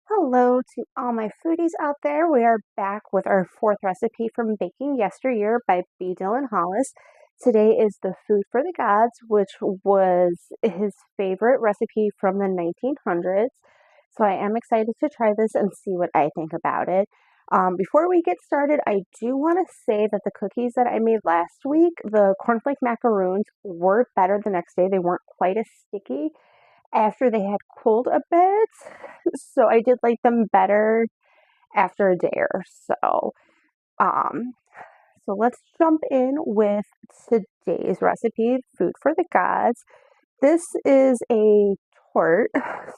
Hello to all my foodies out there. We are back with our fourth recipe from Baking Yesteryear by B. Dylan Hollis. Today is the Food for the Gods, which was his favorite recipe from the 1900s. So I am excited to try this and see what I think about it. Before we get started, I do want to say that the cookies that I made last week, the cornflake macaroons, were better the next day. They weren't quite as sticky after they had cooled a bit. So I did like them better after a day or so. Um, so let's jump in with today's recipe, Food for the Gods. This is a torte,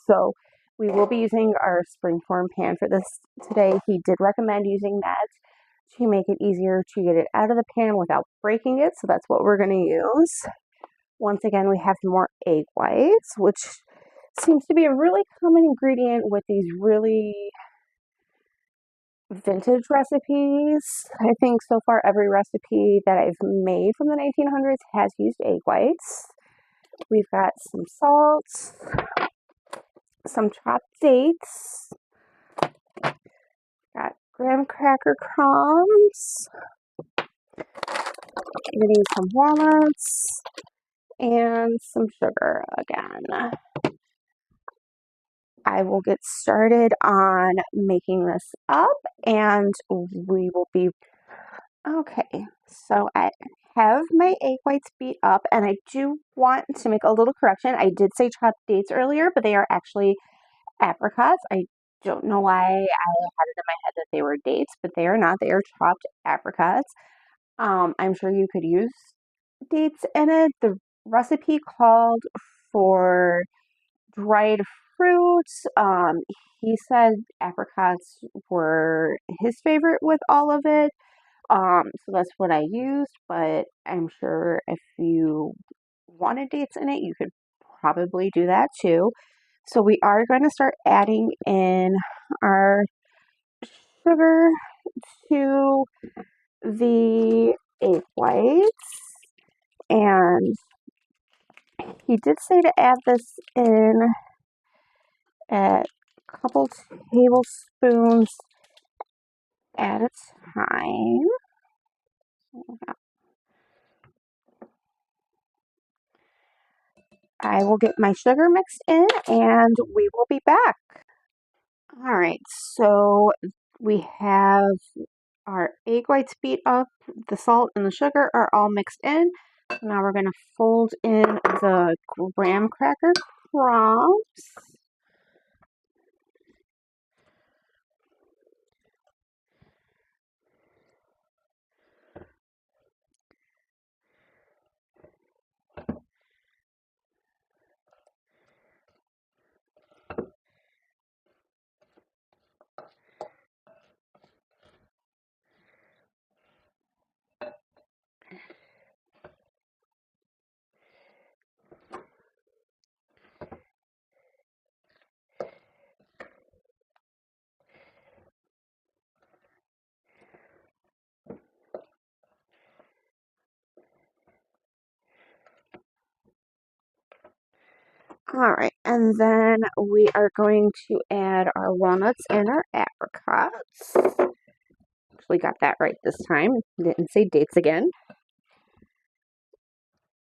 so we will be using our springform pan for this today. He did recommend using that to make it easier to get it out of the pan without breaking it, so that's what we're going to use. Once again, we have more egg whites, which seems to be a really common ingredient with these really vintage recipes. I think so far every recipe that I've made from the 1900s has used egg whites. We've got some salt, some chopped dates, got graham cracker crumbs, getting some walnuts, and some sugar again. I will get started on making this up and we will be okay. So I have my egg whites beat up and I do want to make a little correction. I did say chopped dates earlier, but they are actually apricots. I don't know why I had it in my head that they were dates, but they are not. They are chopped apricots. I'm sure you could use dates in it. The recipe called for dried fruits. He said apricots were his favorite with all of it. So that's what I used, but I'm sure if you wanted dates in it, you could probably do that too. So we are going to start adding in our sugar to the egg whites. And he did say to add this in at a couple tablespoons at a time. I will get my sugar mixed in and we will be back. All right, so we have our egg whites beat up, the salt and the sugar are all mixed in. So now we're going to fold in the graham cracker crumbs. All right, and then we are going to add our walnuts and our apricots. Actually got that right this time. Didn't say dates again.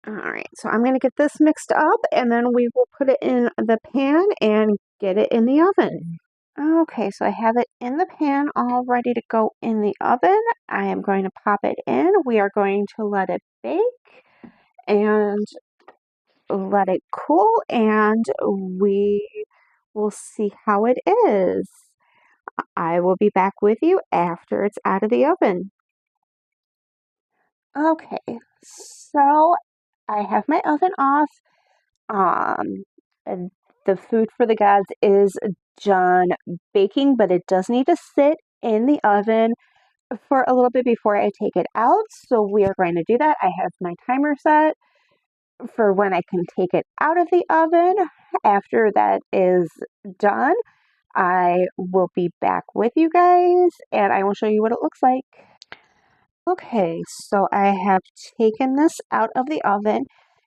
All right, so I'm going to get this mixed up and then we will put it in the pan and get it in the oven. Okay, so I have it in the pan all ready to go in the oven. I am going to pop it in. We are going to let it bake and let it cool and we will see how it is. I will be back with you after it's out of the oven. Okay, so I have my oven off. And the Food for the Gods is done baking, but it does need to sit in the oven for a little bit before I take it out. So we are going to do that. I have my timer set for when I can take it out of the oven. After that is done, I will be back with you guys and I will show you what it looks like. Okay, so I have taken this out of the oven.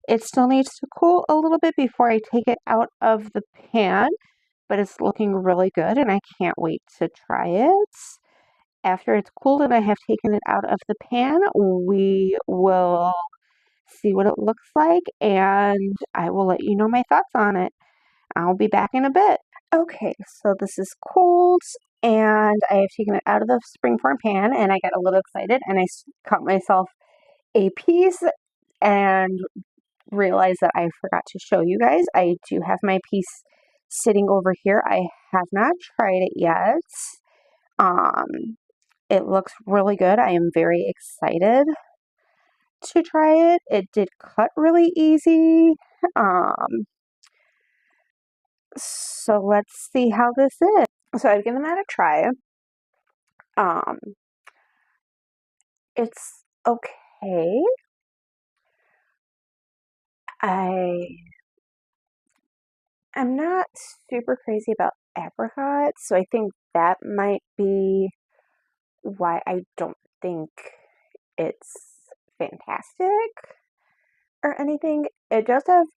It still needs to cool a little bit before I take it out of the pan. but it's looking really good and I can't wait to try it. After it's cooled and I have taken it out of the pan, we will see what it looks like and I will let you know my thoughts on it. I'll be back in a bit. Okay, so this is cold and I have taken it out of the springform pan and I got a little excited and I cut myself a piece and realized that I forgot to show you guys. I do have my piece sitting over here. I have not tried it yet. It looks really good. I am very excited to try it. It did cut really easy. So let's see how this is. So I've given that a try. Um, it's okay. I'm not super crazy about apricots, so I think that might be why I don't think it's fantastic or anything. It does have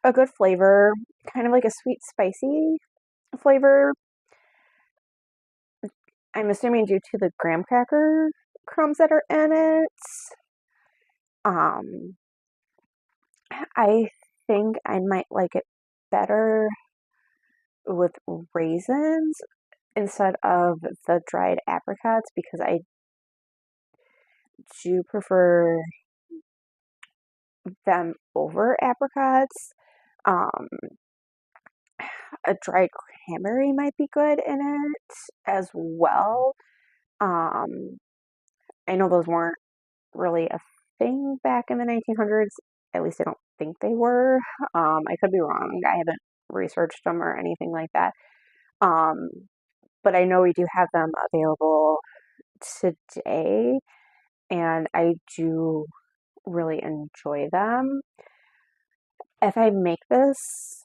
a good flavor, kind of like a sweet, spicy flavor. I'm assuming due to the graham cracker crumbs that are in it. Um, I think I might like it better with raisins instead of the dried apricots because I do prefer them over apricots. Um, a dried cranberry might be good in it as well. I know those weren't really a thing back in the 1900s. At least I don't think they were. I could be wrong. I haven't researched them or anything like that. Um, but I know we do have them available today, and I do really enjoy them. If I make this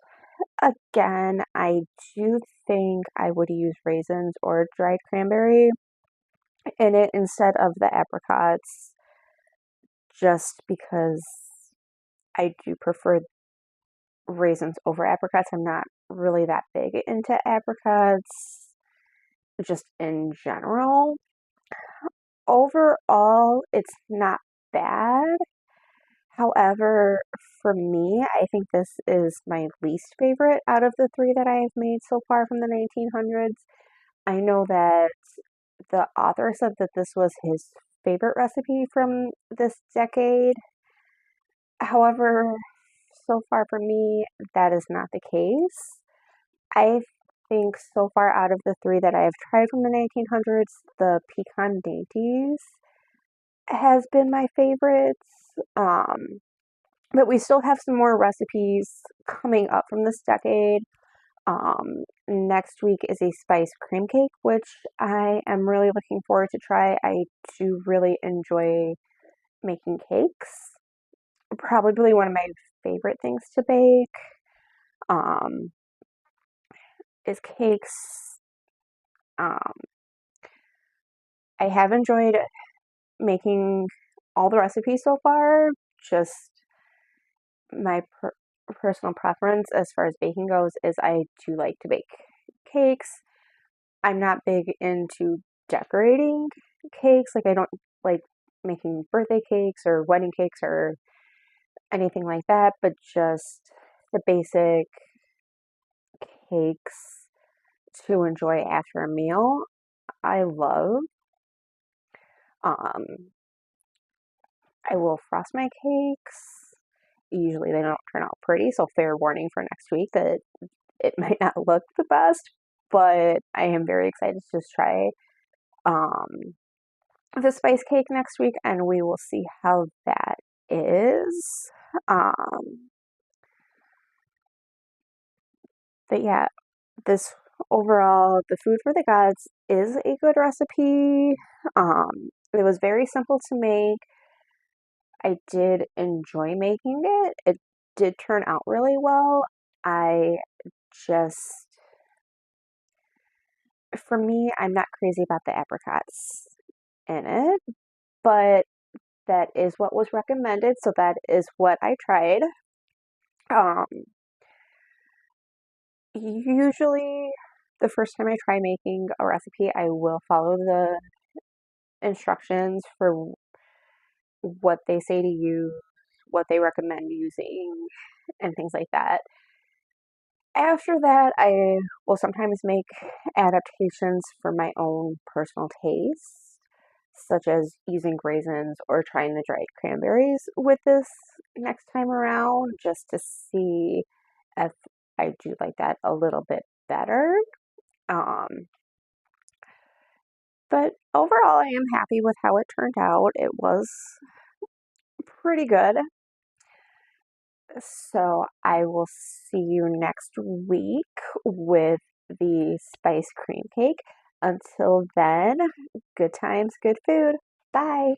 again, I do think I would use raisins or dried cranberry in it instead of the apricots, just because I do prefer raisins over apricots. I'm not really that big into apricots, just in general. Overall, it's not bad. However, for me, I think this is my least favorite out of the three that I have made so far from the 1900s. I know that the author said that this was his favorite recipe from this decade. However, so far for me, that is not the case. I think so far out of the three that I have tried from the 1900s, the pecan dainties has been my favorites. But we still have some more recipes coming up from this decade. Next week is a spice cream cake, which I am really looking forward to try. I do really enjoy making cakes. Probably one of my favorite things to bake is cakes. Um, I have enjoyed making all the recipes so far. Just my personal preference as far as baking goes is I do like to bake cakes. I'm not big into decorating cakes. Like, I don't like making birthday cakes or wedding cakes or anything like that, but just the basic cakes to enjoy after a meal, I love. Um, I will frost my cakes. Usually they don't turn out pretty, so fair warning for next week that it might not look the best, but I am very excited to just try um, the spice cake next week and we will see how that is. Um, but yeah, this overall, the food for the gods is a good recipe. It was very simple to make. I did enjoy making it. It did turn out really well. I just, for me, I'm not crazy about the apricots in it, but that is what was recommended, so that is what I tried. Um, Usually, the first time I try making a recipe, I will follow the instructions for what they say to use, what they recommend using, and things like that. After that, I will sometimes make adaptations for my own personal taste, such as using raisins or trying the dried cranberries with this next time around, just to see if I do like that a little bit better. Um, but overall, I am happy with how it turned out. It was pretty good. So I will see you next week with the spice cream cake. Until then, good times, good food. Bye.